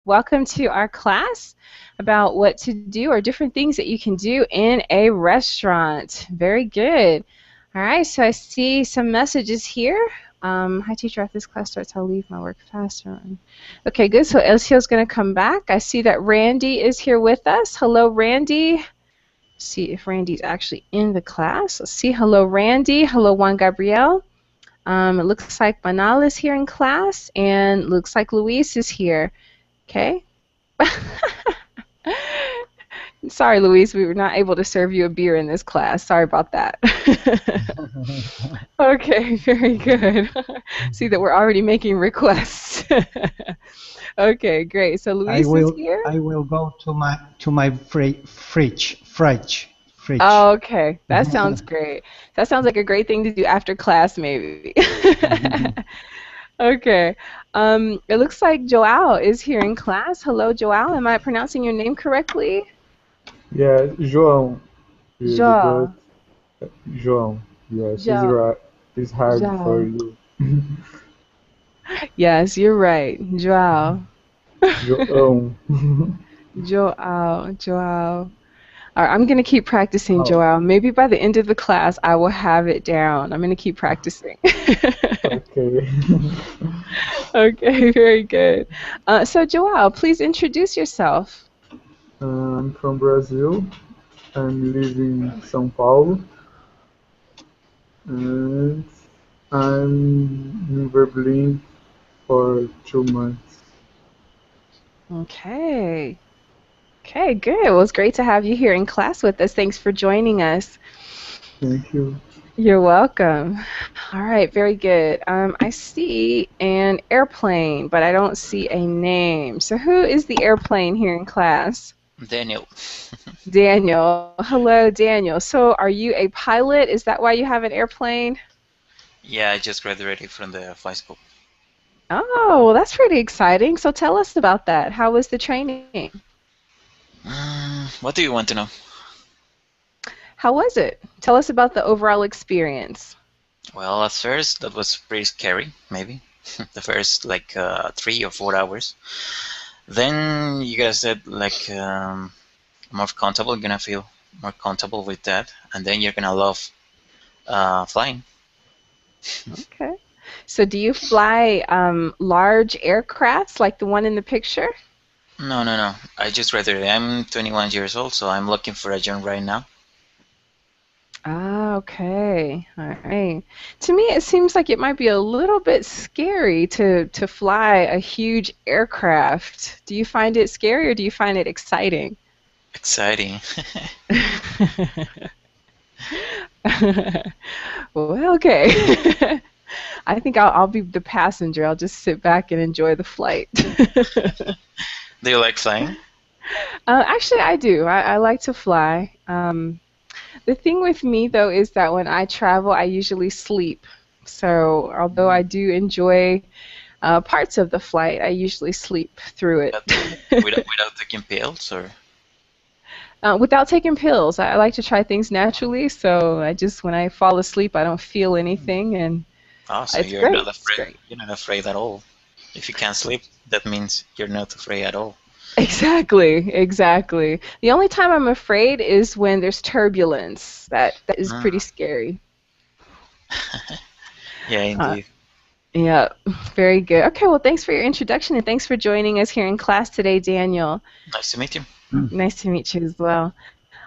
Welcome to our class about what to do or different things that you can do in a restaurant. Very good. All right, so I see some messages here. Hi, teacher. After this class starts, I'll leave my work faster. Okay, good. So Elcio's going to come back. I see that Randy is here with us. Hello, Randy. See if Randy's actually in the class. Let's see. Hello, Randy. Hello, Juan Gabriel. It looks like Manal is here in class, and looks like Luis is here. Okay. Sorry, Luis, we were not able to serve you a beer in this class. Sorry about that. Okay, very good. See that we're already making requests. Okay, great. So I Luis is will here. I will go to my fridge. Oh, okay, that sounds great. That sounds like a great thing to do after class, maybe. Okay. It looks like Joao is here in class. Hello, Joao. Am I pronouncing your name correctly? Yeah, João is but Joao. João. Yes, it's Joao. right. It's hard for Joao. you. Yes, you're right. Joao. João. Joao. Joao. All right, I'm going to keep practicing, Oh, Joao. Maybe by the end of the class, I will have it down. I'm going to keep practicing. Okay. Okay, very good. So, Joao, please introduce yourself. I'm from Brazil. I'm living in São Paulo, and I'm in Berlin for 2 months. Okay. Okay, good. Well, it's great to have you here in class with us. Thanks for joining us. Thank you. You're welcome. All right, very good. I see an airplane, but I don't see a name. So who is the airplane here in class? Daniel. Daniel. Hello, Daniel. So are you a pilot? Is that why you have an airplane? Yeah, I just graduated from the flight school. Oh, well, that's pretty exciting. So tell us about that. How was the training? What do you want to know? How was it? Tell us about the overall experience. Well, at first that was pretty scary, maybe. The first like 3 or 4 hours. Then you gotta get like more comfortable. You're gonna feel more comfortable with that, and then you're gonna love flying. Okay. So do you fly large aircrafts like the one in the picture? No, no, no. I just graduated. I'm 21 years old, so I'm looking for a job right now. Ah, okay. All right. To me, it seems like it might be a little bit scary to fly a huge aircraft. Do you find it scary or do you find it exciting? Exciting. Well, okay. I think I'll be the passenger. I'll just sit back and enjoy the flight. Do you like flying? Actually, I do. I like to fly. The thing with me, though, is that when I travel, I usually sleep. So, although I do enjoy parts of the flight, I usually sleep through it. Without taking pills, or? Without taking pills, I like to try things naturally. So, when I fall asleep, I don't feel anything, and Oh, so it's you're great. not It's afraid. great. You're not afraid at all. If you can't sleep, that means you're not afraid at all. Exactly, exactly. The only time I'm afraid is when there's turbulence. That is Mm. pretty scary. Yeah, Uh, indeed. yeah, very good. Okay, well, thanks for your introduction and thanks for joining us here in class today, Daniel. Nice to meet you. Nice to meet you as well.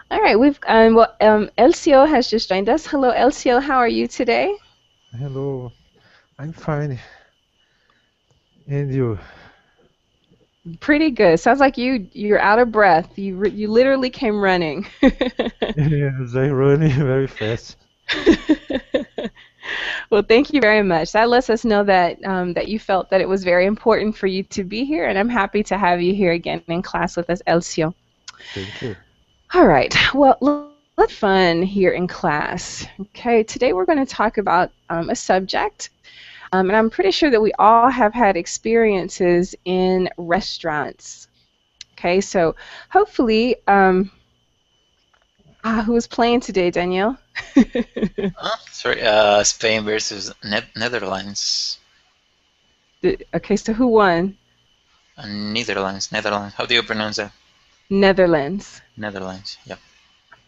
All right, Elcio has just joined us. Hello, Elcio. How are you today? Hello, I'm fine. And you? Pretty good. Sounds like you're out of breath. You literally came running. Yes, I'm running very fast. Well, thank you very much. That lets us know that you felt that it was very important for you to be here, and I'm happy to have you here again in class with us, Elcio. Thank you. All right. Well, let's fun here in class. Okay. Today we're going to talk about a subject, and I'm pretty sure that we all have had experiences in restaurants. Okay. So hopefully, who is playing today, Danielle? Sorry, Spain versus Netherlands. Okay. So who won? Netherlands. Netherlands. How do you pronounce that? Netherlands. Netherlands. Yep.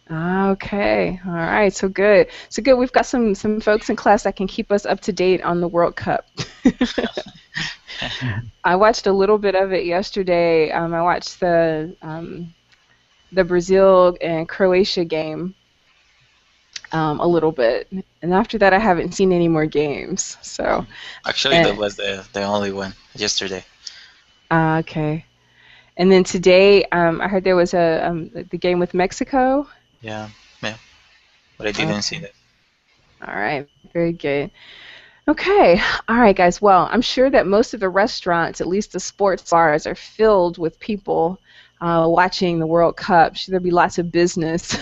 Okay. All right. So good. So good. We've got some folks in class that can keep us up to date on the World Cup. I watched a little bit of it yesterday. I watched the Brazil and Croatia game a little bit, and after that, I haven't seen any more games. So. Actually, that was the only one yesterday. Okay. And then today, I heard there was the game with Mexico. Yeah. But I didn't see that. All right, very good. Okay, all right, guys. Well, I'm sure that most of the restaurants, at least the sports bars, are filled with people watching the World Cup. Should there be lots of business?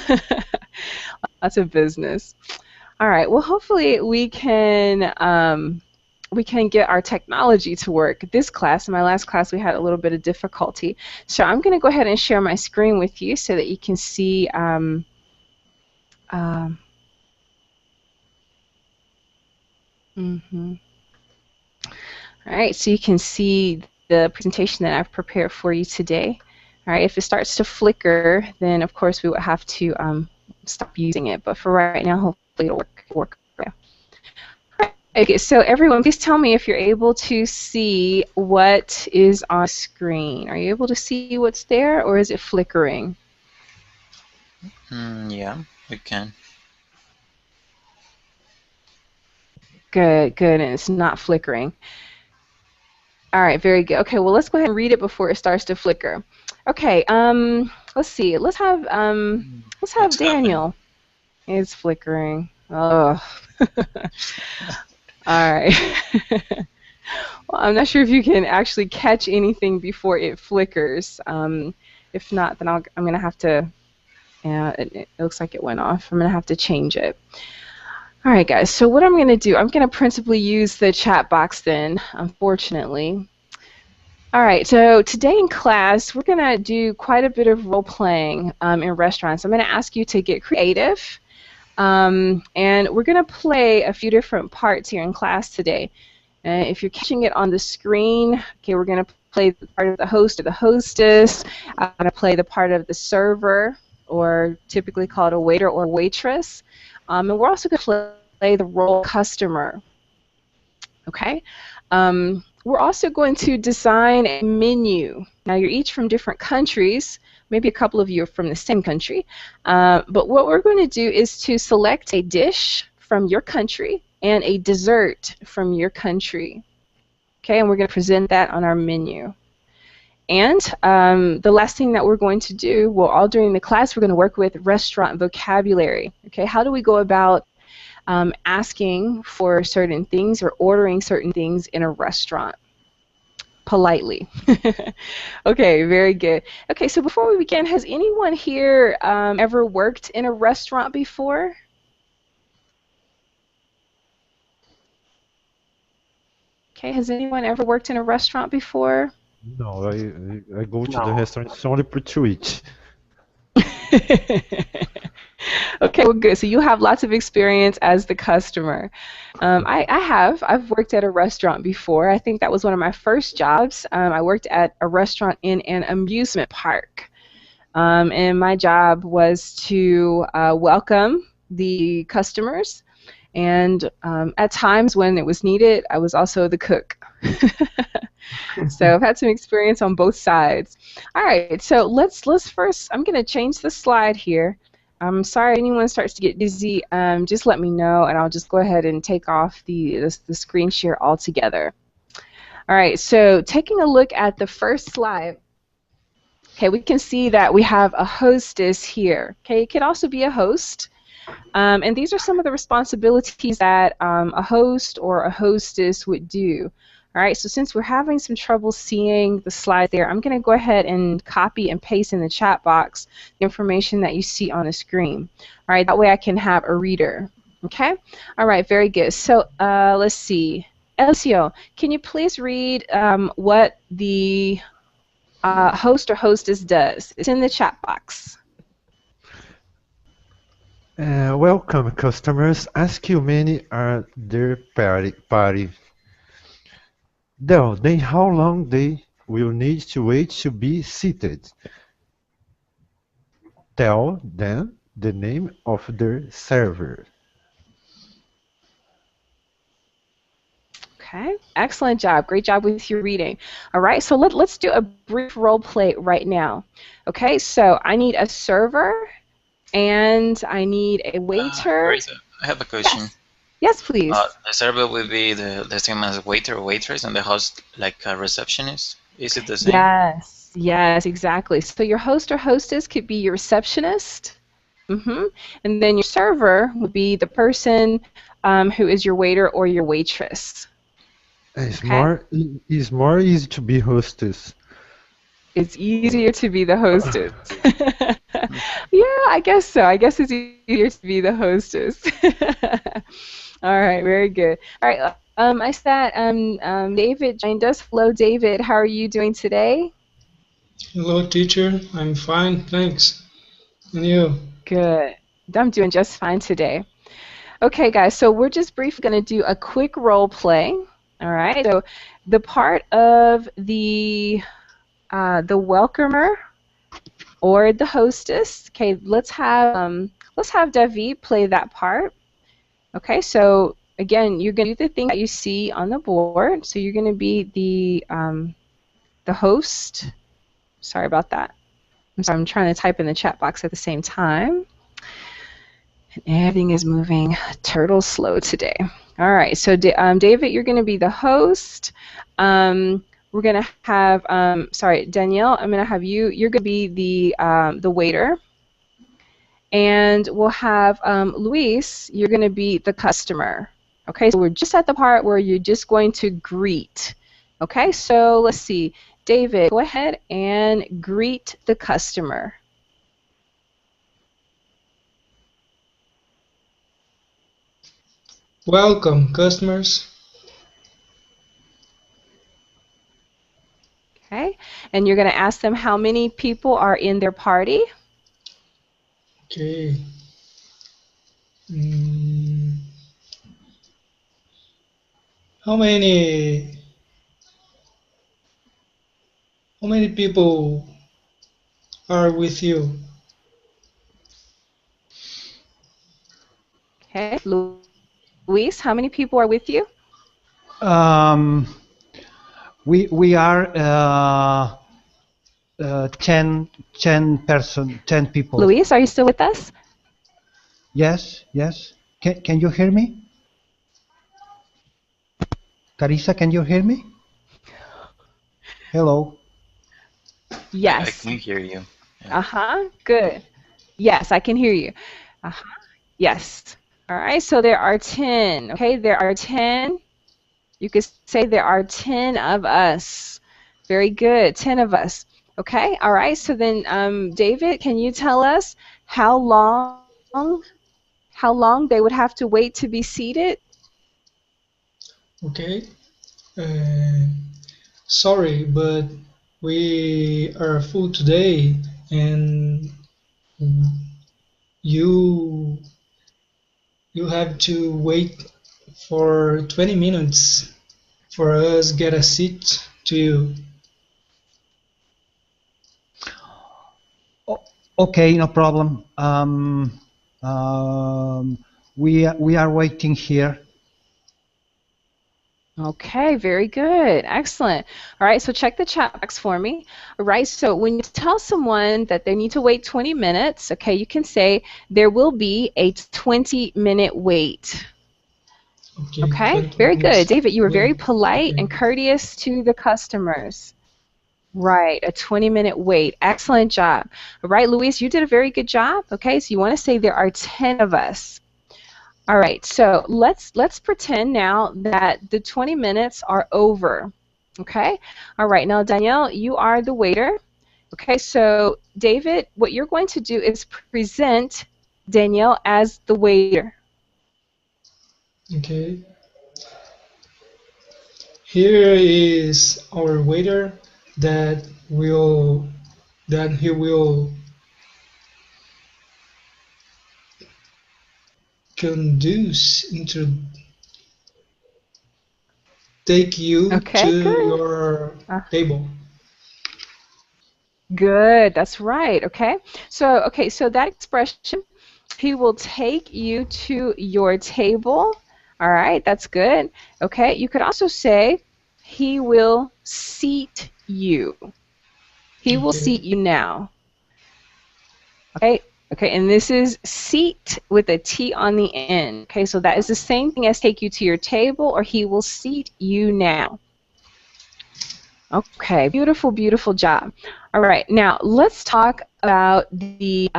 Lots of business. All right. Well, hopefully we can get our technology to work. This class, in my last class, we had a little bit of difficulty. So I'm going to go ahead and share my screen with you so that you can see. All right, so you can see the presentation that I've prepared for you today. All right, if it starts to flicker, then of course we would have to stop using it. But for right now, hopefully it'll work. Okay, so everyone, please tell me if you're able to see what is on screen. Are you able to see what's there, or is it flickering? Yeah, we can. Good, good, and it's not flickering. All right, very good. Okay, well, let's go ahead and read it before it starts to flicker. Okay, let's see. Let's have Daniel. It's flickering. Oh. All right. Well, I'm not sure if you can actually catch anything before it flickers. If not, then I'm going to have to. Yeah, it looks like it went off. I'm going to have to change it. All right, guys. So what I'm going to do, I'm going to principally use the chat box then, unfortunately. All right. So today in class, we're going to do quite a bit of role playing in restaurants. I'm going to ask you to get creative. And we're going to play a few different parts here in class today. If you're catching it on the screen, okay, we're going to play the part of the host or the hostess. I'm going to play the part of the server, or typically called a waiter or waitress. And we're also going to play the role customer. Okay? We're also going to design a menu. Now, you're each from different countries. Maybe a couple of you are from the same country. But what we're going to do is to select a dish from your country and a dessert from your country. Okay, and we're going to present that on our menu. And the last thing that we're going to do, well, all during the class, we're going to work with restaurant vocabulary. Okay, how do we go about asking for certain things or ordering certain things in a restaurant? Politely. Okay, very good. Okay, so before we begin, has anyone here ever worked in a restaurant before? Okay, has anyone ever worked in a restaurant before? No, I go to the restaurant only to eat. Okay, well, good. So you have lots of experience as the customer. I've worked at a restaurant before. I think that was one of my first jobs. I worked at a restaurant in an amusement park. And my job was to welcome the customers. And at times when it was needed, I was also the cook. So I've had some experience on both sides. All right, so let's first, I'm going to change the slide here. I'm sorry if anyone starts to get dizzy, just let me know, and I'll just go ahead and take off the screen share altogether. All right, so taking a look at the first slide, okay, we can see that we have a hostess here. Okay, it could also be a host. And these are some of the responsibilities that a host or a hostess would do. All right, so since we're having some trouble seeing the slide there, I'm going to go ahead and copy and paste in the chat box the information that you see on the screen. All right, that way I can have a reader. Okay? All right, very good. So let's see. Elcio, can you please read what the host or hostess does? It's in the chat box. Welcome customers. Ask you many are their party. Then how long they will need to wait to be seated. Tell them the name of their server. Okay, excellent job. Great job with your reading. All right, so let's do a brief role play right now. Okay, so I need a server and I need a waiter. Marisa, I have a question. Yes, yes, please. The server will be the same as waiter or waitress, and the host like a receptionist. Is it the same? Yes, yes, exactly. So your host or hostess could be your receptionist. And then your server would be the person who is your waiter or your waitress. It's Okay. more easy to be hostess. It's easier to be the hostess. Yeah, I guess so. I guess it's easier to be the hostess. All right, very good. All right, I said David joined us. Hello, David. How are you doing today? Hello, teacher. I'm fine, thanks. And you? Good. I'm doing just fine today. Okay, guys, so we're just briefly going to do a quick role play. All right, so the part of the welcomer or the hostess. Okay, let's have David play that part. Okay, so again, you're going to do the thing that you see on the board. So you're going to be the host. Sorry about that. I'm sorry, I'm trying to type in the chat box at the same time. And everything is moving turtle slow today. All right, so David, you're going to be the host. We're going to have, sorry, Danielle, I'm going to have you, you're going to be the waiter. And we'll have Luis, you're going to be the customer. Okay, so we're just at the part where you're just going to greet. Okay, so let's see. David, go ahead and greet the customer. Welcome, customers. Okay, and you're going to ask them how many people are in their party. Okay. How many people are with you? Okay, Luis, how many people are with you? We are 10 people. Luis, are you still with us? Yes, yes. Can you hear me? Carissa, can you hear me? Hello. Yes. I can hear you. Yeah. Good. Yes, I can hear you. Yes. All right, so there are 10. Okay, there are 10. You could say there are 10 of us. Very good, 10 of us. Okay, all right, so then David, can you tell us how long they would have to wait to be seated? Okay. Sorry, but we are full today, and you have to wait for 20 minutes for us get a seat to you. Okay, no problem. We are waiting here. Okay, very good. Excellent. All right, so check the chat box for me. All right, so when you tell someone that they need to wait 20 minutes, okay, you can say there will be a 20-minute wait. Okay, very good. David, you were very polite and courteous to the customers. Right, a 20-minute wait. Excellent job. All right, Luis, you did a very good job. Okay, so you want to say there are 10 of us. All right, so let's pretend now that the 20 minutes are over. Okay? All right, now Danielle, you are the waiter. Okay, so David, what you're going to do is present Danielle as the waiter. Okay. Here is our waiter that he will take you to good. your table. Good. That's right. Okay. So that expression, he will take you to your table. All right. That's good. Okay. You could also say he will seat you. He will Okay. seat you now. Okay. Okay. And this is seat with a T on the end. Okay. So that is the same thing as take you to your table, or he will seat you now. Okay, beautiful, beautiful job. All right, now let's talk about the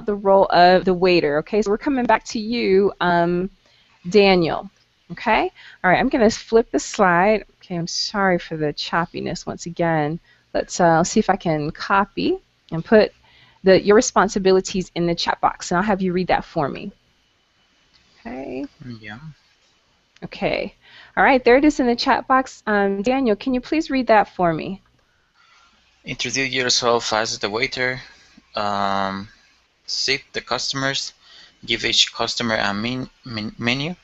role of the waiter. Okay, so we're coming back to you, Daniel. Okay, all right. I'm gonna flip the slide. Okay, I'm sorry for the choppiness once again. Let's see if I can copy and put your responsibilities in the chat box, and I'll have you read that for me. Okay. Yeah. Okay. All right, there it is in the chat box. Daniel, can you please read that for me? Introduce yourself as the waiter. Seat the customers. Give each customer a menu.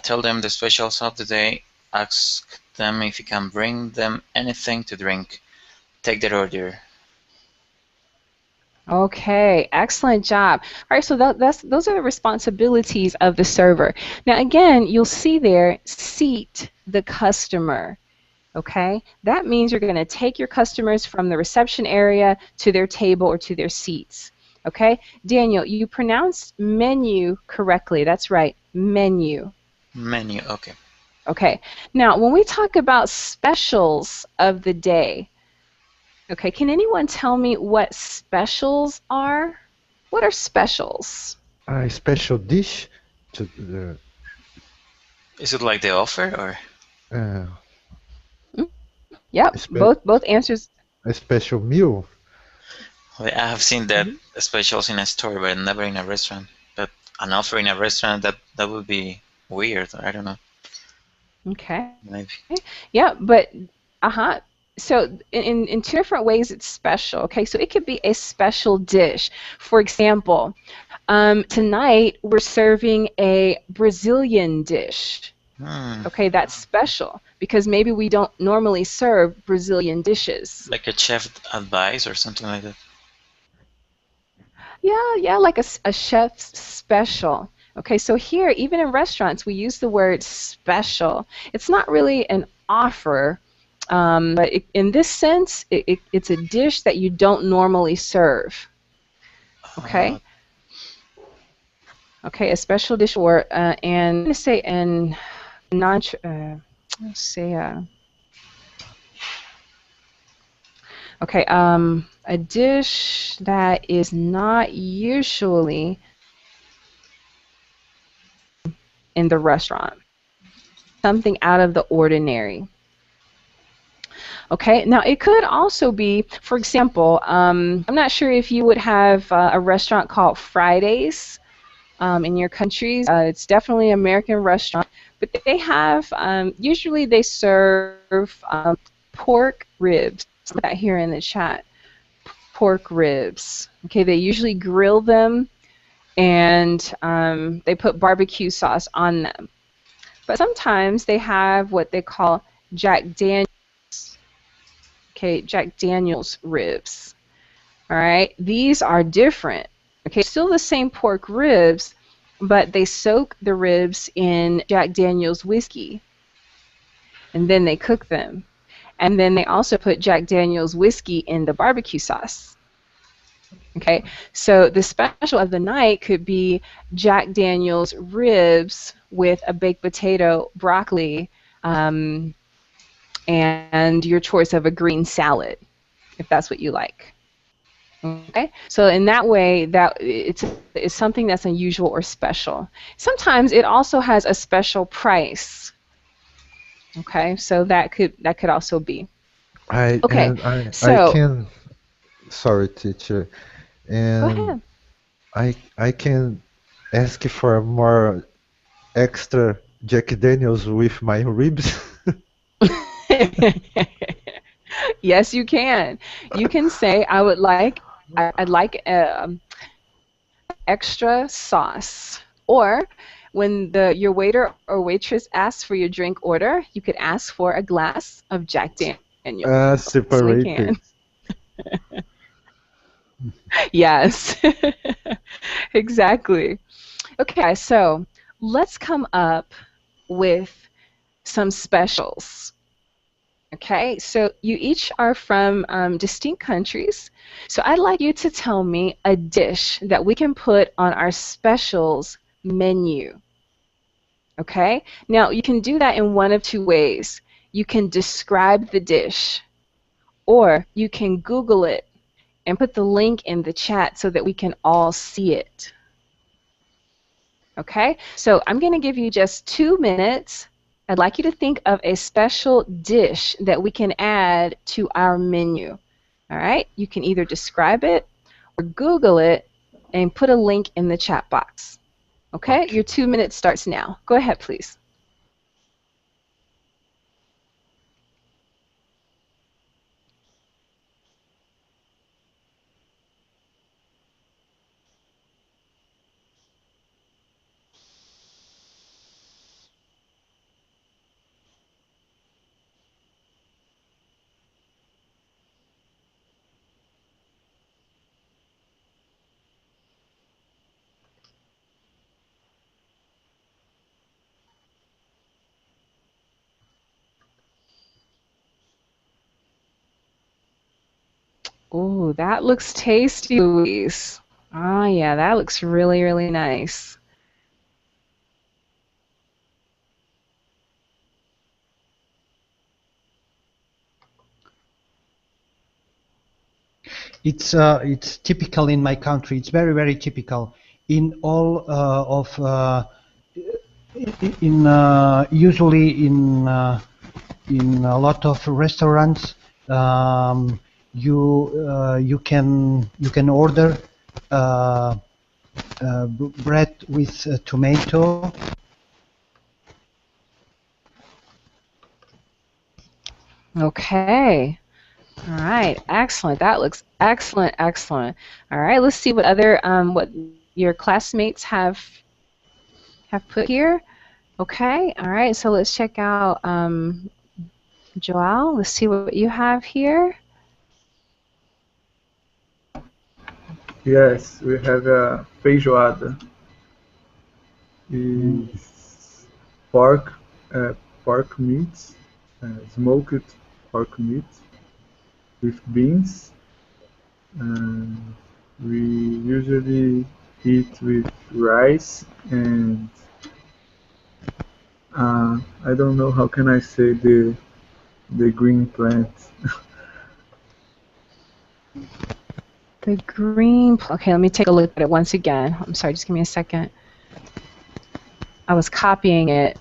Tell them the specials of the day. Ask them if you can bring them anything to drink. Take their order. Okay, excellent job. All right, so those are the responsibilities of the server. Now, again, you'll see there, seat the customer. Okay, that means you're going to take your customers from the reception area to their table or to their seats. Okay, Daniel, you pronounced menu correctly. That's right, menu. Menu, okay. Okay, now when we talk about specials of the day, okay, can anyone tell me what specials are? What are specials? A special dish to the Is it like the offer or? Yep, both answers. a special meal. Well, I have seen that specials in a store, but never in a restaurant. But an offer in a restaurant, that would be weird. I don't know. Okay. Maybe. Yeah, but so in two different ways it's special. Okay, so it could be a special dish. For example, tonight we're serving a Brazilian dish. Okay, that's special because maybe we don't normally serve Brazilian dishes. Like a chef advice or something like that. Yeah, like a chef's special. Okay, so here, even in restaurants, we use the word special. It's not really an offer, but in this sense, it's a dish that you don't normally serve. Okay? Okay, a special dish, or and I'm going to say let's say okay, a dish that is not usually in the restaurant. Something out of the ordinary. Okay, now it could also be, for example, I'm not sure if you would have a restaurant called Fridays in your countries. It's definitely an American restaurant, but they have, usually they serve pork ribs. Put that here in the chat. Pork ribs. Okay, they usually grill them and they put barbecue sauce on them. But sometimes they have what they call Jack Daniels. Okay, Jack Daniels ribs. All right, these are different. Okay, still the same pork ribs, but they soak the ribs in Jack Daniels whiskey, and then they cook them. And then they also put Jack Daniels whiskey in the barbecue sauce. Okay, so the special of the night could be Jack Daniels ribs with a baked potato, broccoli, and your choice of a green salad, if that's what you like. Okay, so in that way, that it's something that's unusual or special. Sometimes it also has a special price. Okay, so that could also be. I can. Sorry, teacher. And go ahead. I can ask for more extra Jack Daniels with my ribs. Yes, you can. You can say, I'd like extra sauce. Or when your waiter or waitress asks for your drink order, you could ask for a glass of Jack Daniels. Separated. Yes, exactly. Okay, so let's come up with some specials. Okay, so you each are from distinct countries. So I'd like you to tell me a dish that we can put on our specials menu. Okay, now you can do that in one of two ways. You can describe the dish, or you can Google it and put the link in the chat so that we can all see it. Okay, so I'm going to give you just 2 minutes. I'd like you to think of a special dish that we can add to our menu. All right, you can either describe it or Google it and put a link in the chat box. Okay, your 2 minutes starts now. Go ahead, please. Oh, that looks tasty, Louise. Ah, yeah, that looks really, really nice. It's typical in my country. It's very, very typical in all of usually in a lot of restaurants. You can order bread with tomato. Okay. All right, excellent. That looks excellent, excellent. All right, let's see what other what your classmates have put here. Okay, all right. So let's check out Joel. Let's see what you have here. Yes, we have a feijoada. It's pork, pork meat, smoked pork meat with beans. We usually eat with rice and I don't know how can I say the green plant. The green. Okay, let me take a look at it once again. I'm sorry, just give me a second. I was copying it.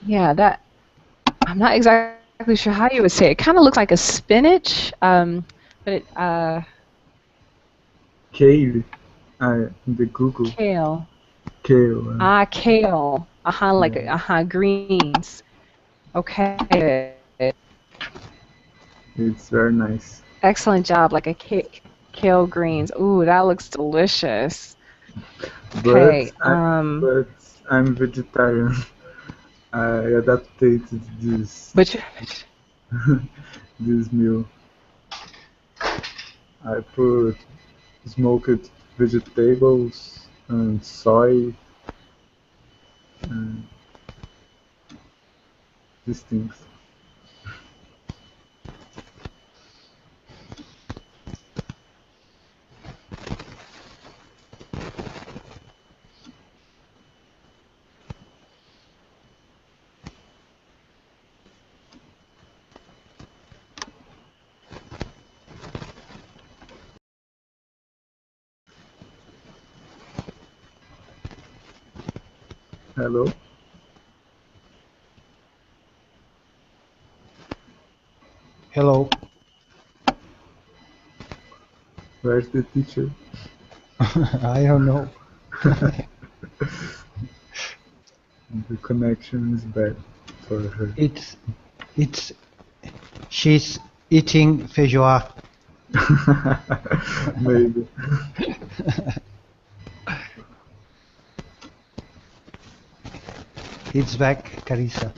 Yeah, that. I'm not exactly sure how you would say it. It kind of looks like a spinach, but it Kale, in the Google. kale. Kale. Ah, kale. Like greens. Okay. It's very nice. Excellent job. Like a kale greens. Ooh, that looks delicious. Okay. But I'm vegetarian. I adapted this But this meal. I put smoked vegetables and soy and these things. Hello? Hello. Where's the teacher? I don't know. The connection is bad for her. She's eating feijoada. Maybe. It's back, Carissa.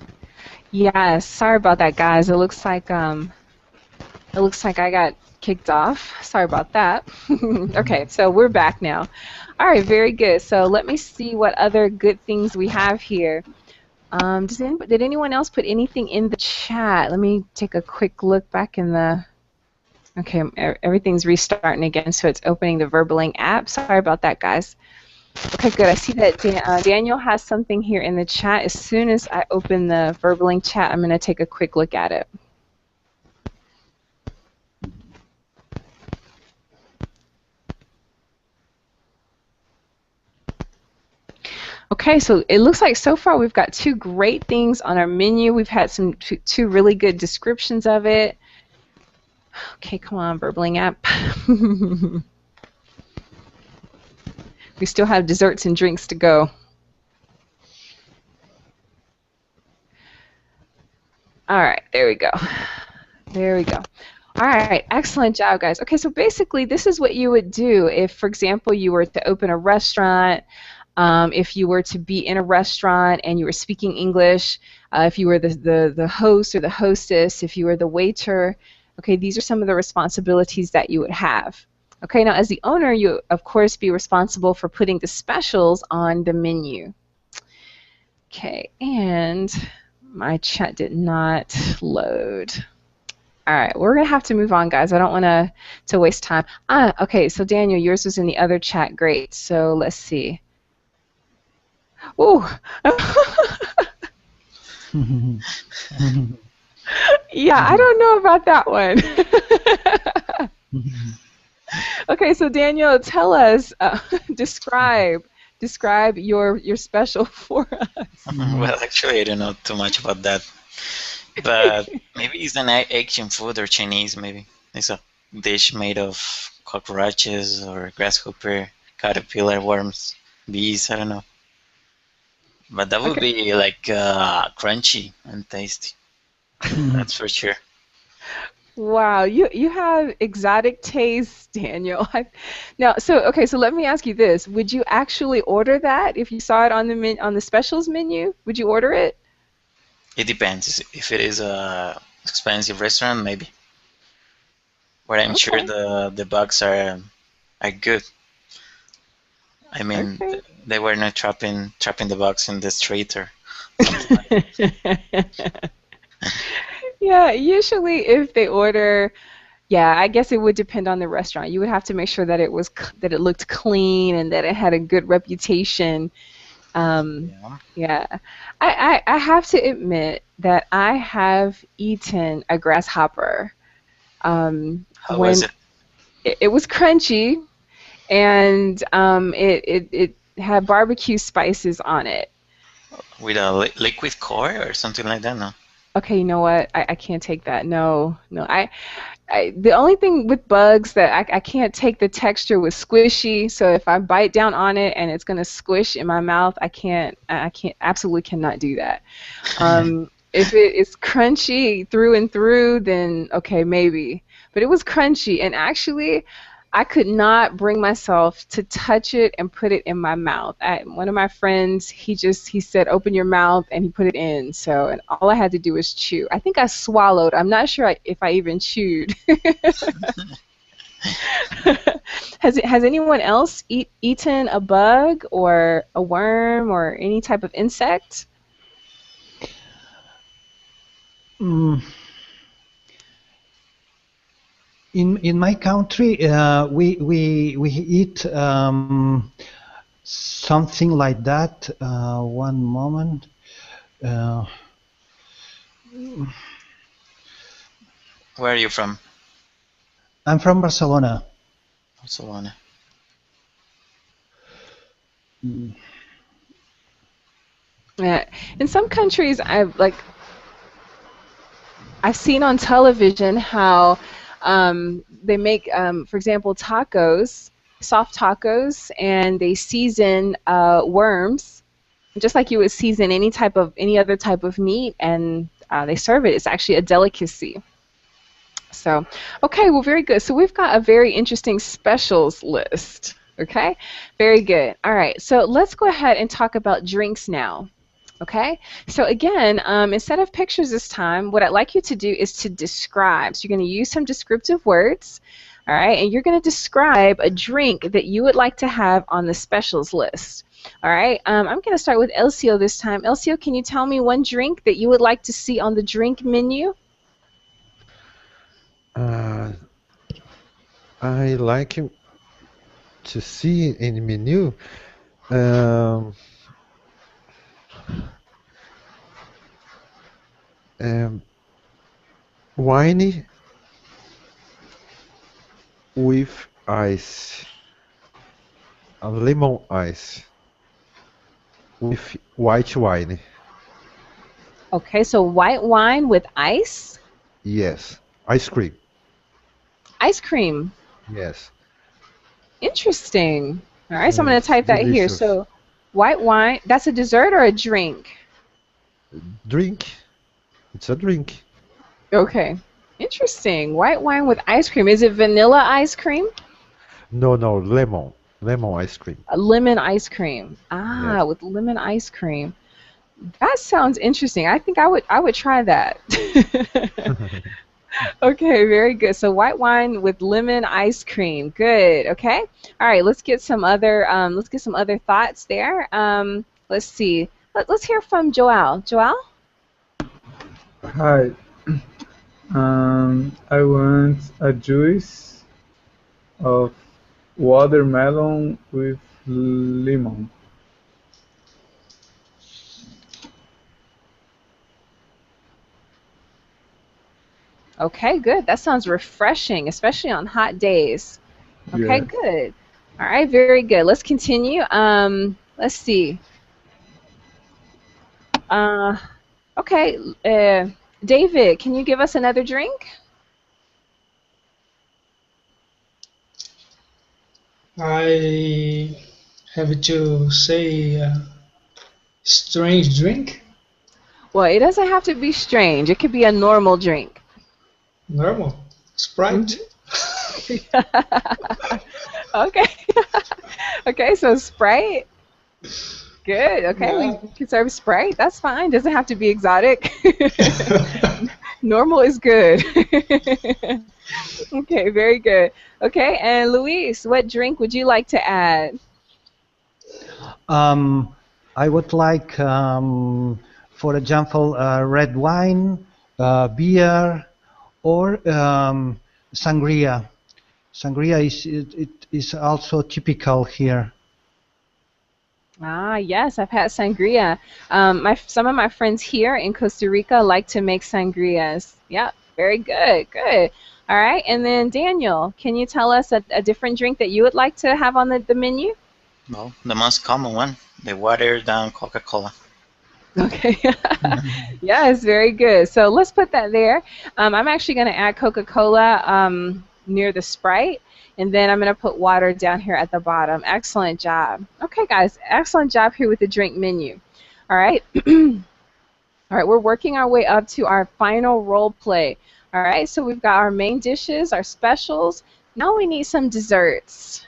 Yes, sorry about that, guys. It looks like I got kicked off. Sorry about that. Okay, so we're back now. All right, very good. So let me see what other good things we have here. Did anyone else put anything in the chat? Let me take a quick look back in the. Okay, everything's restarting again, so it's opening the Verbaling app. Sorry about that, guys. Okay, good. I see that Daniel has something here in the chat. As soon as I open the Verbaling chat, I'm going to take a quick look at it. Okay, so it looks like so far we've got two great things on our menu. We've had two really good descriptions of it. Okay, come on, Verbaling app. We still have desserts and drinks to go. All right, there we go. There we go. All right, excellent job, guys. Okay, so basically this is what you would do if, for example, you were to open a restaurant, if you were to be in a restaurant and you were speaking English, if you were the host or the hostess, if you were the waiter. Okay, these are some of the responsibilities that you would have. Okay, now as the owner, you of course be responsible for putting the specials on the menu. Okay, and my chat did not load. All right, we're gonna have to move on, guys. I don't want to waste time. Okay, so Daniel, yours was in the other chat. Great. So let's see. Ooh. Yeah, I don't know about that one. Okay, so Daniel, tell us, describe your special for us. Well, actually, I don't know too much about that. But maybe it's an Asian food or Chinese, maybe. It's a dish made of cockroaches or grasshopper, caterpillar, worms, bees, I don't know. But that would be like crunchy and tasty. That's for sure. Wow, you have exotic tastes, Daniel. Now, so let me ask you this: would you actually order that if you saw it on the specials menu? Would you order it? It depends. If it is a expensive restaurant, maybe. But I'm sure the bugs are good. I mean, they were not trapping the bugs in the street or something like that. Yeah, usually if they order, yeah, I guess it would depend on the restaurant. You would have to make sure that it looked clean and that it had a good reputation. Yeah. I have to admit that I have eaten a grasshopper. How was it? It was crunchy, and it had barbecue spices on it. With a liquid core or something like that, no? Okay, you know what? I can't take that. No. The only thing with bugs that I can't take, the texture was squishy. So if I bite down on it and it's gonna squish in my mouth, I absolutely cannot do that. If it is crunchy through and through, then okay, maybe. But it was crunchy, and actually, I could not bring myself to touch it and put it in my mouth. One of my friends, he said, open your mouth, and he put it in. So, and all I had to do was chew. I think I swallowed. I'm not sure if I even chewed. Has anyone else eaten a bug or a worm or any type of insect? In my country, we eat something like that. One moment. Where are you from? I'm from Barcelona. Barcelona. Yeah, in some countries, I've seen on television how they make, for example, tacos, soft tacos, and they season worms, just like you would season any other type of meat, and they serve it. It's actually a delicacy. So, okay, well, very good. So we've got a very interesting specials list. Okay, very good. All right, so let's go ahead and talk about drinks now. Okay, so again, instead of pictures this time, what I'd like you to do is to describe. So you're going to use some descriptive words, all right, and you're going to describe a drink that you would like to have on the specials list. All right, I'm going to start with Elcio this time. Elcio, can you tell me one drink that you would like to see on the drink menu? Uh, I like to see in menu um, um, wine with ice, lemon ice with white wine. Okay, so white wine with ice, Yes, ice cream. ice cream. Yes, Interesting. All right, so I'm going to it's type that here. delicious. So white wine, that's a dessert or a drink? Drink. It's a drink. Okay. Interesting. White wine with ice cream. Is it vanilla ice cream? No, no, lemon. Lemon ice cream. A lemon ice cream. Yes. Ah, with lemon ice cream. That sounds interesting. I think I would try that. Okay, very good. So white wine with lemon ice cream. Good. Okay. All right. Let's get some other thoughts there. Let's see. Let's hear from Joel. Joel. Hi. I want a juice of watermelon with lemon. Okay, good. That sounds refreshing, especially on hot days. Okay, Yes. good. All right, very good. Let's continue. Let's see. Uh, okay, David, can you give us another drink? I have to say strange drink. Well, it doesn't have to be strange. It could be a normal drink. Normal. Sprite. Okay. Okay, so Sprite. Good. Okay, Yeah. we can serve Sprite. That's fine. Doesn't have to be exotic. Normal is good. Okay, very good. Okay, and Luis, what drink would you like to add? I would like, for example, red wine, beer, or sangria. Sangria it is also typical here. Ah, yes, I've had sangria. Some of my friends here in Costa Rica like to make sangrias. Yep, very good, good. All right, and then Daniel, can you tell us a different drink that you would like to have on the menu? Well, the most common one, the watered down Coca-Cola. Okay. Yes, very good. So let's put that there. I'm actually going to add Coca-Cola near the Sprite, and then I'm going to put water down here at the bottom. Excellent job. Okay, guys, excellent job here with the drink menu. All right. All right, we're working our way up to our final role play. All right, so we've got our main dishes, our specials. Now we need some desserts.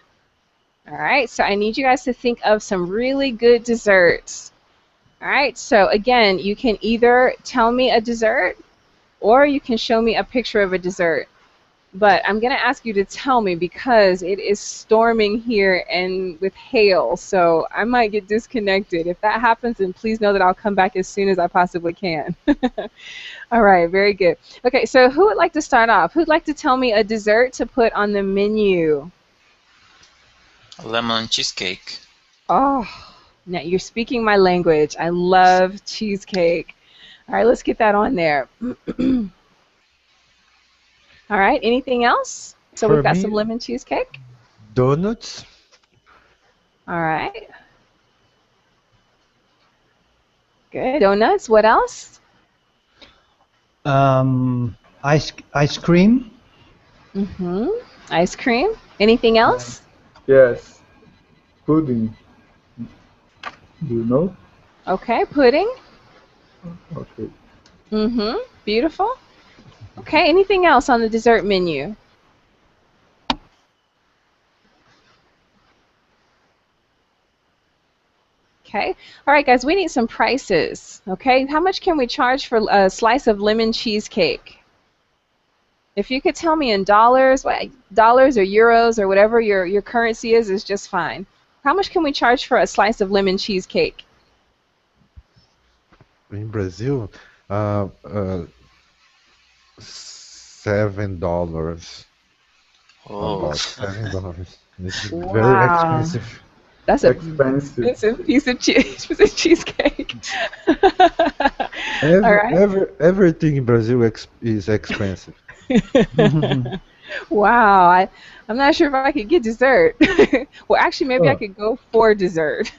All right, so I need you guys to think of some really good desserts. All right, so again, you can either tell me a dessert or you can show me a picture of a dessert. But I'm going to ask you to tell me because it is storming here and with hail, so I might get disconnected. If that happens, then please know that I'll come back as soon as I possibly can. All right, very good. Okay, so who would like to start off? Who'd like to tell me a dessert to put on the menu? A lemon cheesecake. Oh, now you're speaking my language. I love cheesecake. All right, let's get that on there. All right, anything else? So we've For got some me, lemon cheesecake. donuts, All right, good. Donuts, what else? Ice cream. Mm-hmm. Ice cream. Anything else? Yes. Pudding. Do you know? Okay, pudding. Okay. Mm-hmm. Beautiful. Okay, anything else on the dessert menu? Okay. All right, guys, we need some prices. Okay. How much can we charge for a slice of lemon cheesecake? If you could tell me in dollars, dollars or euros or whatever your currency is just fine. How much can we charge for a slice of lemon cheesecake? In Brazil, uh, uh, $7. Oh, About $7. It's very Wow. expensive. That's a Expensive. expensive piece of cheesecake. All right. Everything in Brazil is expensive. Wow. I'm not sure if I could get dessert. Well, actually, maybe I Oh, could go for dessert.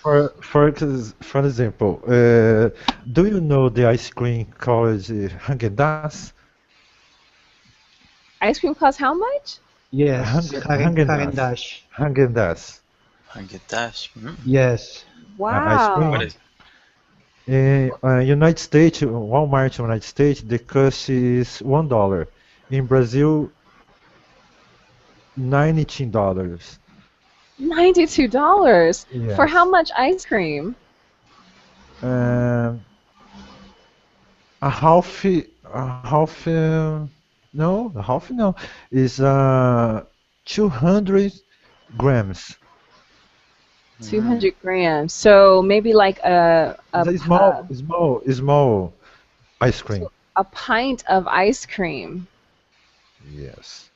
for example, do you know the ice cream called Häagen-Dazs? Ice cream costs how much? Yes, Häagen-Dazs. Hagendash. Häagen-Dazs. Haagen-Dazs. Yes. Ice Wow. What cream. is? In United States, Walmart, United States, the cost is $1. In Brazil, $19. $92 for how Yes. much ice cream? Um, a half, no, a half no, is 200 grams. 200 grams. So maybe like It's a small ice cream. a pint of ice cream. Yes.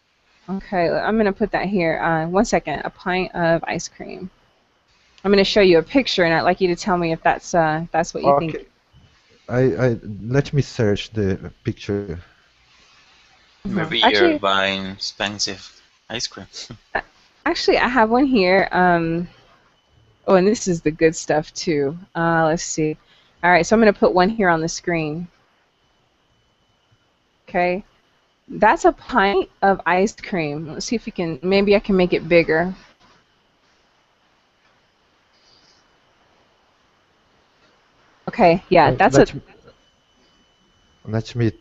Okay, I'm gonna put that here. 1 second. A pint of ice cream. I'm gonna show you a picture, and I'd like you to tell me if that's what you think. Okay. Let me search the picture. Maybe you're Actually, buying expensive ice cream. actually, I have one here. Oh, and this is the good stuff too. Let's see. All right, so I'm gonna put one here on the screen. Okay, that's a pint of ice cream. Let's see if we can. Maybe I can make it bigger. Okay, yeah, Uh, that's a. let me let me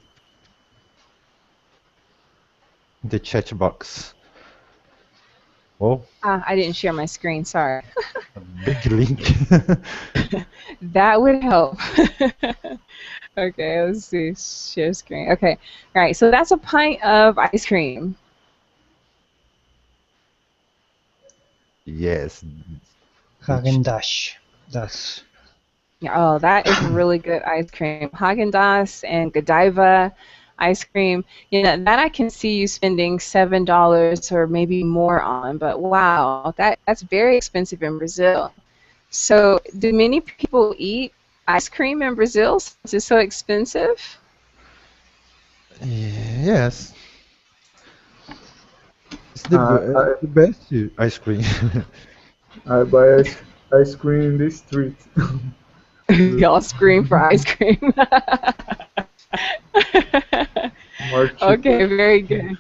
the chat box. Oh, I didn't share my screen. Sorry. a big link. That would help. Okay, let's see. Share screen. Okay, all right. So that's a pint of ice cream. Yes. Hagendash. That's Yeah, oh, that is really good ice cream. Haagen-Dazs and Godiva ice cream. You know, that I can see you spending $7 or maybe more on. But wow, that's very expensive in Brazil. So, do many people eat ice cream in Brazil since it's so expensive? Yes. It's I the best ice cream. I buy ice cream in the street. Y'all scream for ice cream. More Okay, cheaper. very good.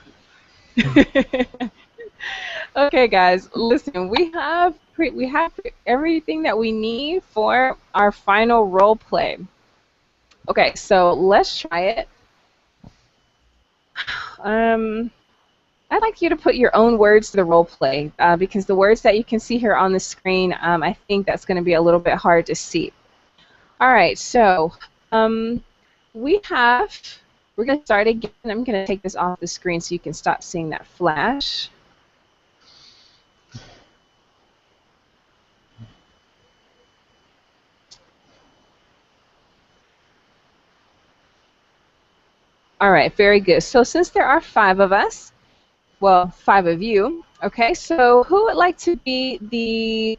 Okay, guys, listen, we have everything that we need for our final role play. Okay, so let's try it. I'd like you to put your own words to the role play because the words that you can see here on the screen, I think that's going to be a little bit hard to see. All right, so we have, we're going to start again. I'm going to take this off the screen so you can stop seeing that flash. All right, very good. So since there are 5 of us, well, 5 of you, okay, so who would like to be the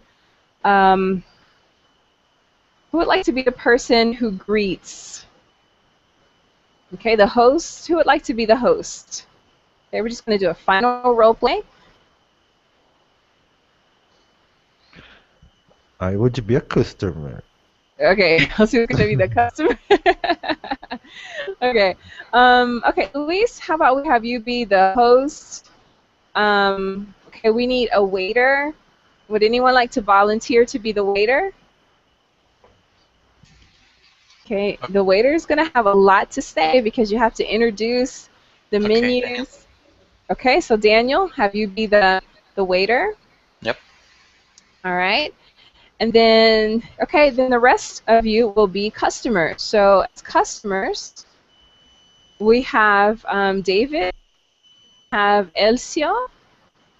person who greets? Okay, the host. Who would like to be the host? Okay, we're just going to do a final role play. I would be a customer. Okay, let's see who's going to be the customer. Okay. Okay, Luis, how about we have you be the host? Okay, we need a waiter. Would anyone like to volunteer to be the waiter? Okay, the waiter is going to have a lot to say because you have to introduce the Okay, menus. Daniel. Okay, so Daniel, have you be the waiter. Yep. All right. And then, okay, then the rest of you will be customers. So as customers, we have David, have Elcio,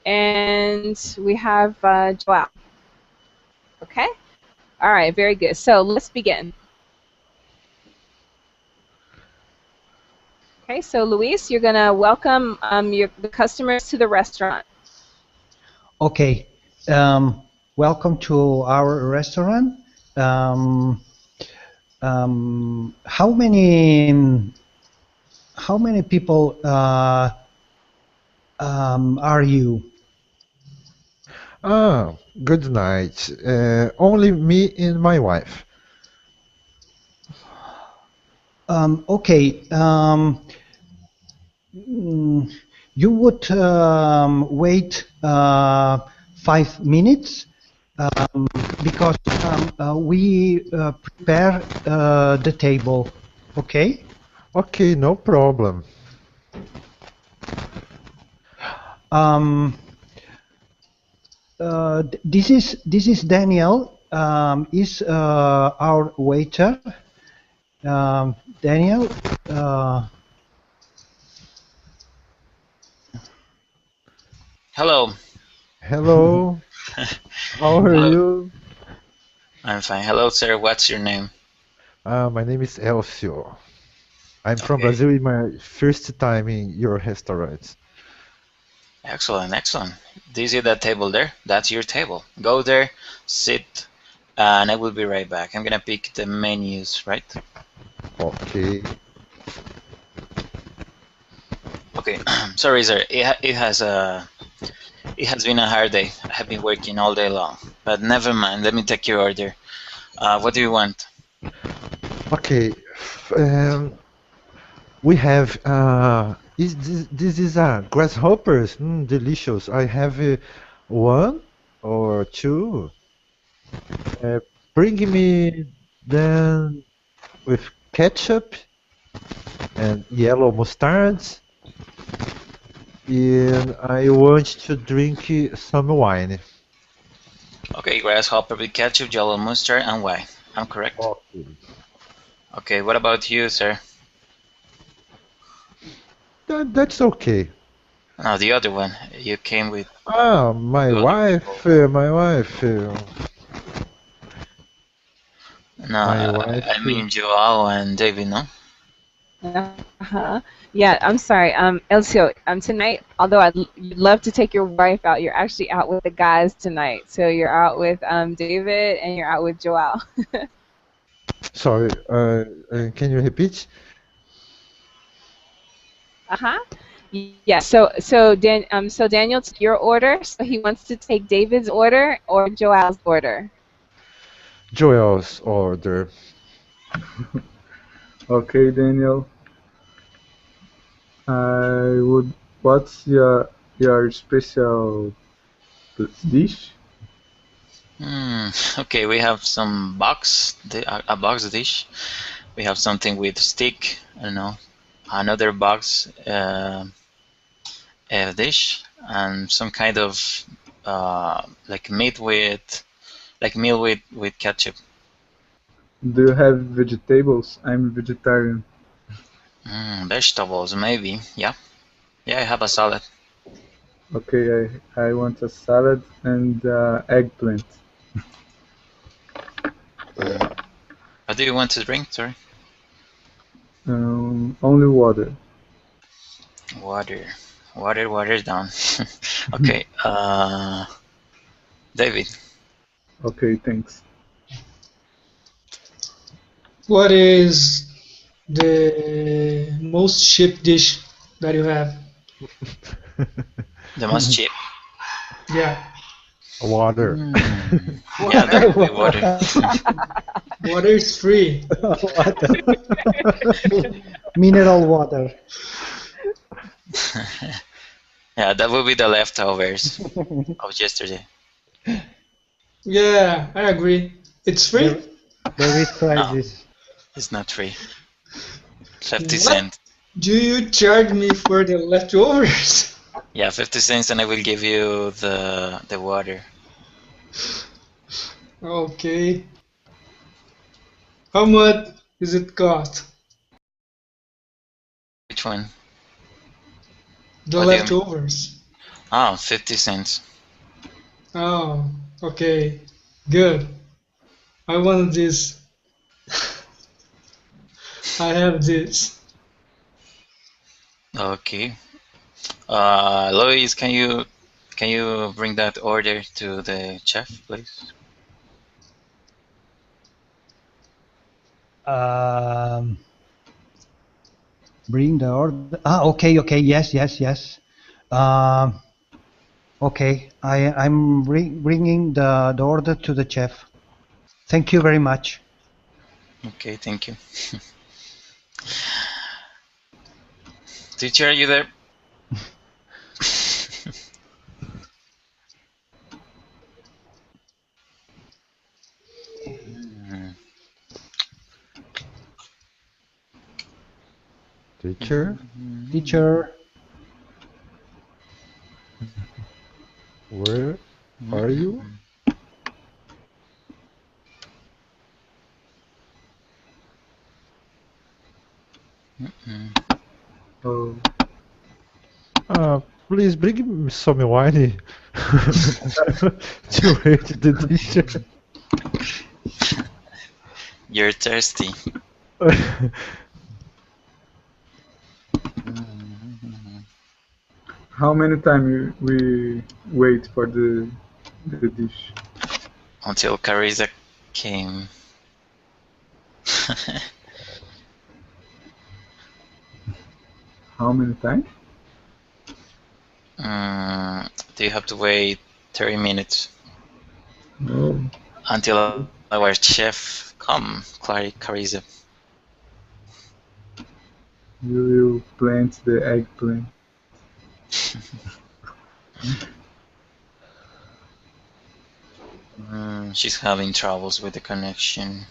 and we have Joao. Okay? All right, very good. So let's begin. Okay, so Luis, you're going to welcome the customers to the restaurant. Okay. Welcome to our restaurant. How many people are you? Good night. Only me and my wife. Okay. You would wait 5 minutes because we prepare the table. Okay. Okay, no problem. This is Daniel. Is our waiter. Daniel. Hello. Hello. How are Hello. you? I'm fine. Hello, sir. What's your name? My name is Elcio. I'm from Okay. Brazil. It's my first time in your restaurant. Excellent, excellent. Do you see that table there? That's your table. Go there, sit, and I will be right back. I'm gonna pick the menus, right? Okay. Okay. Sorry, sir. It has been a hard day. I have been working all day long. But never mind. Let me take your order. What do you want? Okay. We have this is grasshoppers. Delicious. I have one or two. Bring me then with ketchup and yellow mustards. And I want to drink some wine. Okay, grasshopper with ketchup, yellow mustard, and wine. I'm correct? Okay. Okay, what about you, sir? That's okay. No, the other one. You came with My two other wife, people. my wife, No, my wife. I mean Joao and David, no? Uh-huh. Yeah, I'm sorry. Elcio, tonight, although you'd love to take your wife out, you're actually out with the guys tonight. So you're out with David and you're out with Joao. Sorry, can you repeat? Uh-huh. Yeah. So Daniel took your order. So he wants to take David's order or Joao's order. Joel's order. Okay, Daniel. I would. What's your special dish? Okay, we have some a box dish. We have something with stick, I don't know, another box dish, and some kind of like meal with ketchup. Do you have vegetables? I'm vegetarian. Vegetables, maybe. Yeah, I have a salad. Okay, I want a salad and eggplant. What do you want to drink? Sorry. Only water. Water down. Okay. David. Okay, thanks. What is the most cheap dish that you have? The most cheap. Yeah. Water. Yeah, that would be water. Water is free. Water. Mineral water. Yeah, that would be the leftovers of yesterday. Yeah, I agree. It's free. There is No, prices. it's not free. 50 What? cents. Do you charge me for the leftovers? Yeah, 50 cents, and I will give you the water. Okay. How much is it cost? Which one? The What do you mean? leftovers. Oh, 50 cents. Oh, okay. Good. I want this. I have this. Okay. Lois, can you bring that order to the chef, please? Um, bring the order. Okay, okay. Yes, yes, yes. Um, okay. I'm bringing the order to the chef. Thank you very much. Okay, thank you. Teacher, are you there? Teacher, Teacher, where are you? Oh, Please bring me some wine to wait the teacher. You're thirsty. how many time we wait for the dish? Until Carissa came. How many time? Do you have to wait 30 minutes Oh, until our chef come, Carissa? you will plant the eggplant. She's having troubles with the connection.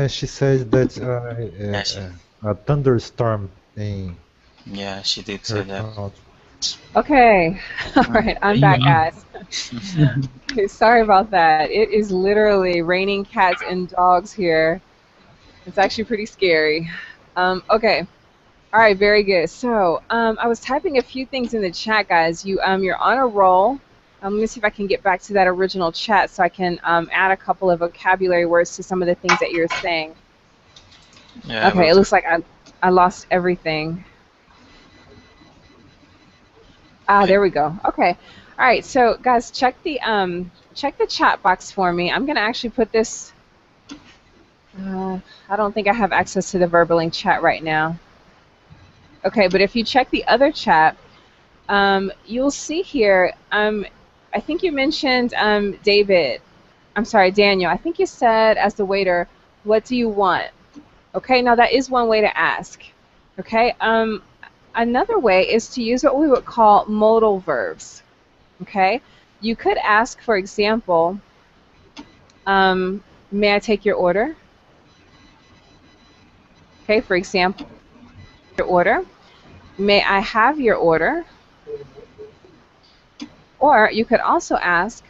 She says that Yeah, she, a thunderstorm in yeah, she did say her that. country. Okay. All right, I'm back, guys. Okay, sorry about that. It is literally raining cats and dogs here. It's actually pretty scary. Okay. All right, very good. So, I was typing a few things in the chat, guys. You're on a roll. Let me see if I can get back to that original chat so I can add a couple of vocabulary words to some of the things that you're saying. Yeah, Okay, it looks like I lost everything. There we go. Okay. All right. So, guys, check the chat box for me. I'm gonna actually put this. I don't think I have access to the Verbalink chat right now. Okay, but if you check the other chat, you'll see here. I think you mentioned David. I'm sorry, Daniel. I think you said as the waiter, "What do you want?" Okay. Now that is one way to ask. Okay. Another way is to use what we would call modal verbs. Okay. You could ask, for example, may I take your order? Okay, for example, your order. May I have your order? Or you could also ask,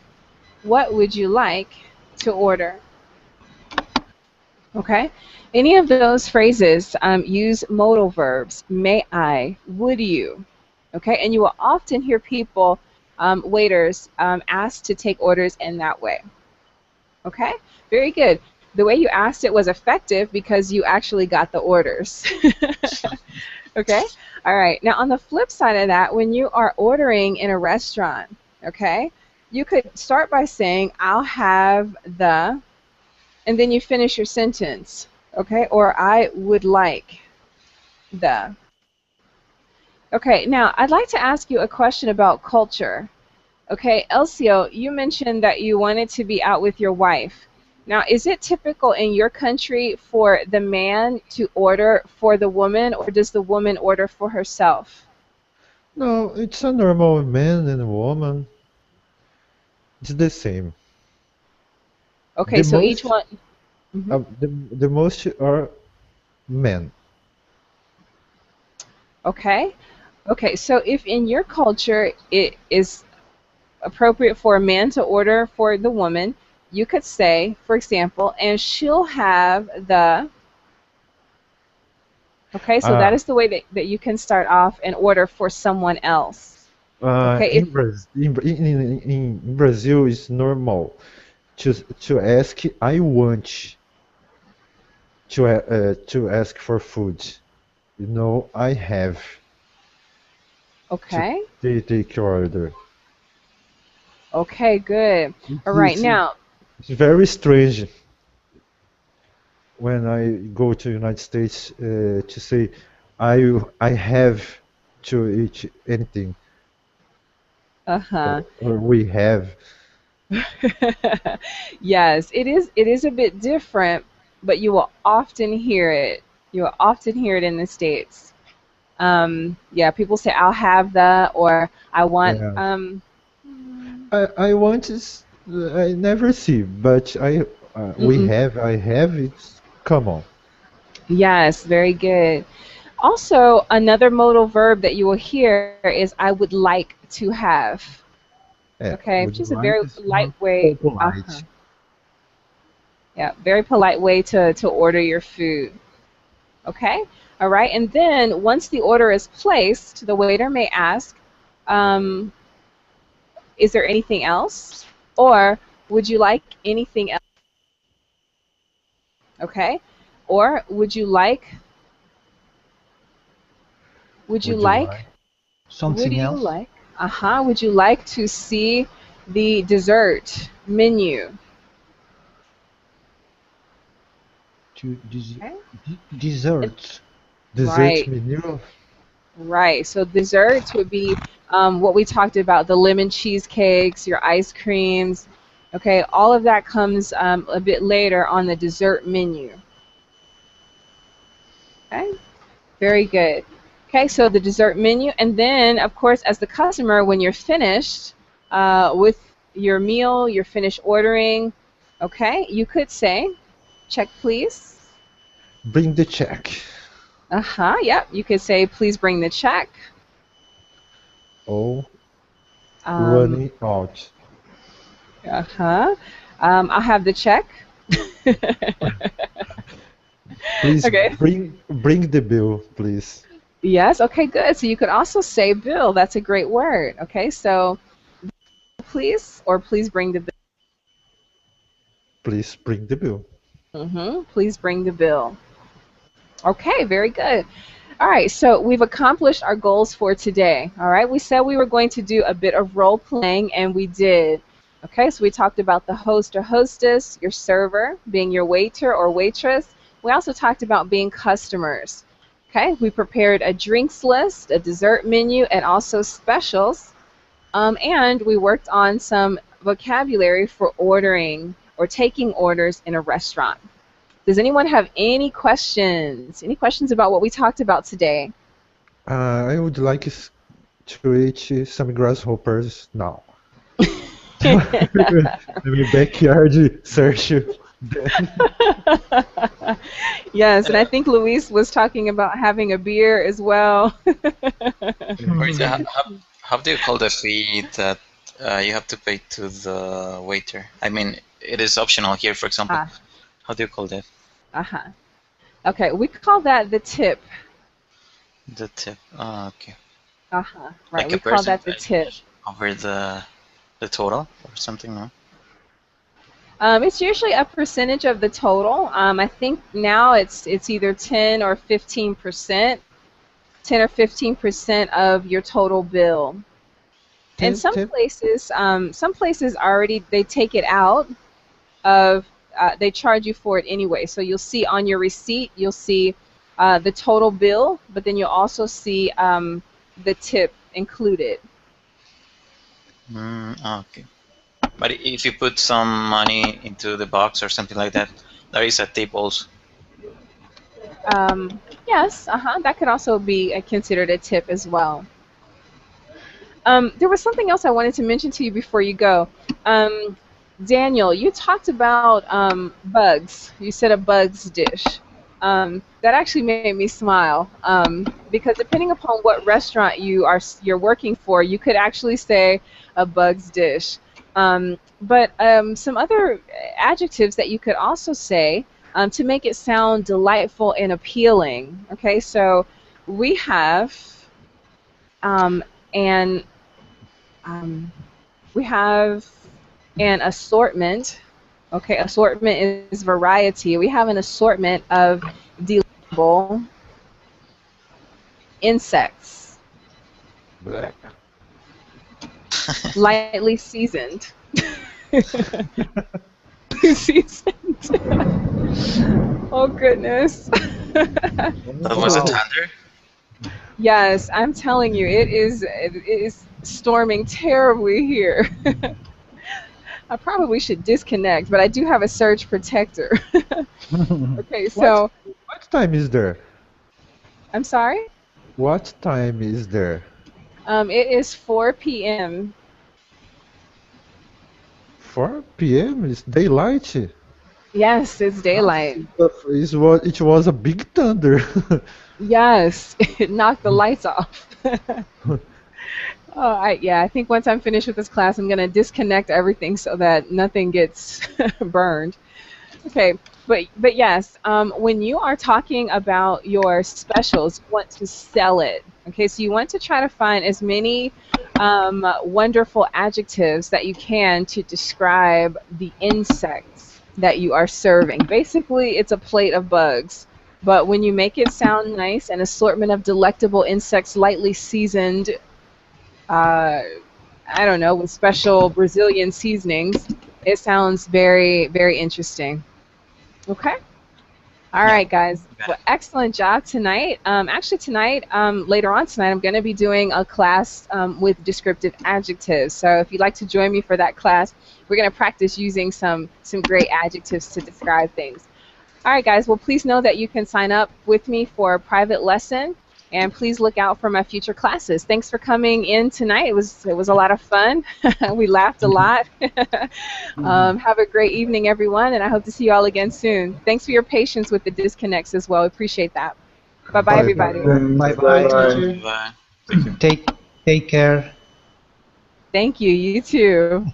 what would you like to order? Okay. Any of those phrases use modal verbs. May I? Would you? Okay. And you will often hear people, waiters, ask to take orders in that way. Okay. Very good. The way you asked it was effective because you actually got the orders. Okay. All right. Now, on the flip side of that, when you are ordering in a restaurant, okay, you could start by saying, I'll have the, and then you finish your sentence, okay, or I would like the. Okay, now I'd like to ask you a question about culture. Okay, Elcio, you mentioned that you wanted to be out with your wife. Now, is it typical in your country for the man to order for the woman, or does the woman order for herself? No, it's a normal man and a woman. It's the same. Okay, The so each most, one. Mhm. the most are men. Okay. Okay, so if in your culture it is appropriate for a man to order for the woman, you could say, for example, and she'll have the, okay, so that Uh, is the way that you can start off an order for someone else. Okay, if, in Brazil, it's normal to ask I want to ask for food. You know, I have to okay, take your order. okay, good. All right, It's, now, it's very strange when I go to United States to say I have to eat anything uh-huh. or we have. Yes, it is a bit different, but you will often hear it. You will often hear it in the States. Yeah, people say I'll have the or I want Yeah. I want is I never see, but mm-mm. I have it's come on. Yes, very good. Also, another modal verb that you will hear is I would like to have. Okay, which Would is a like very is more polite way. Uh-huh. polite. Yeah, very polite way to order your food. Okay? All right. And then once the order is placed, the waiter may ask, um, is there anything else? Or would you like anything else? Okay? Or would you Would you like, like? would Something you else? like, would you like to see the dessert menu? To Okay? And, desserts. Dessert right. menu? Right. So desserts would be what we talked about, the lemon cheesecakes, your ice creams. Okay, all of that comes a bit later on the dessert menu. Okay, very good. Okay, so the dessert menu, and then of course, as the customer, when you're finished with your meal, you're finished ordering. Okay, you could say, "Check, please." Bring the check. Yep. You could say, "Please bring the check." Oh, Um, running out. uh-huh. I'll have the check. Please Okay. bring the bill, please. Yes. Okay. Good. So you could also say bill. That's a great word. Okay. So please or please bring the bill. Please bring the bill. Please bring the bill. Okay. Very good. All right. So we've accomplished our goals for today. All right. We said we were going to do a bit of role playing, and we did. Okay. So we talked about the host or hostess, your server, being your waiter or waitress. We also talked about being customers. Okay. We prepared a drinks list, a dessert menu, and also specials. And we worked on some vocabulary for ordering or taking orders in a restaurant. Does anyone have any questions? Any questions about what we talked about today? I would like to eat some grasshoppers now. In my backyard search. Yes, and I think Luis was talking about having a beer as well. Wait, how do you call the fee that you have to pay to the waiter? I mean, it is optional here, for example. Ah, How do you call that? uh-huh. Okay, we call that the tip. The tip. Oh, okay. Uh-huh. Right, Like a we call that the tip. percentage over the total or something, no? It's usually a percentage of the total. I think now it's either 10 or 15%, 10 or 15% of your total bill. And 10, 10. some places already they take it out of they charge you for it anyway. So you'll see on your receipt, you'll see the total bill, but then you'll also see the tip included. Okay. But if you put some money into the box or something like that, there is a tip also. Yes, that could also be considered a tip as well. There was something else I wanted to mention to you before you go. Daniel, you talked about bugs. You said a bugs dish. That actually made me smile because depending upon what restaurant you're working for, you could actually say a bugs dish. But some other adjectives that you could also say to make it sound delightful and appealing. Okay, so we have um, an um, we have an assortment. Okay, assortment is variety. We have an assortment of delectable insects, Blech. lightly seasoned. Seasoned. Oh goodness. That was a thunder. Yes, I'm telling you, it is storming terribly here. I probably should disconnect, but I do have a surge protector. Okay, so What time is there? I'm sorry. What time is there? It is 4 p.m. 4 p.m. It's daylight. Yes, it's daylight. It was a big thunder. Yes, it knocked the lights off. Yeah, I think once I'm finished with this class, I'm gonna disconnect everything so that nothing gets burned. Okay, but yes, when you are talking about your specials, you want to sell it. Okay, so you want to try to find as many wonderful adjectives that you can to describe the insects that you are serving. Basically, it's a plate of bugs. But when you make it sound nice, an assortment of delectable insects lightly seasoned, uh, I don't know, with special Brazilian seasonings, it sounds very, very interesting. Okay? All Yeah. right, guys. Got Well, excellent job tonight. Actually, tonight, later on tonight, I'm going to be doing a class with descriptive adjectives. So if you'd like to join me for that class, we're going to practice using some great adjectives to describe things. All right, guys. Well, please know that you can sign up with me for a private lesson, and please look out for my future classes. Thanks for coming in tonight. It was a lot of fun. We laughed a lot. Have a great evening, everyone, and I hope to see you all again soon. Thanks for your patience with the disconnects as well. Appreciate that. Bye-bye, Bye-bye. everybody. Bye-bye. Bye. Bye. Take care. Thank you. You too.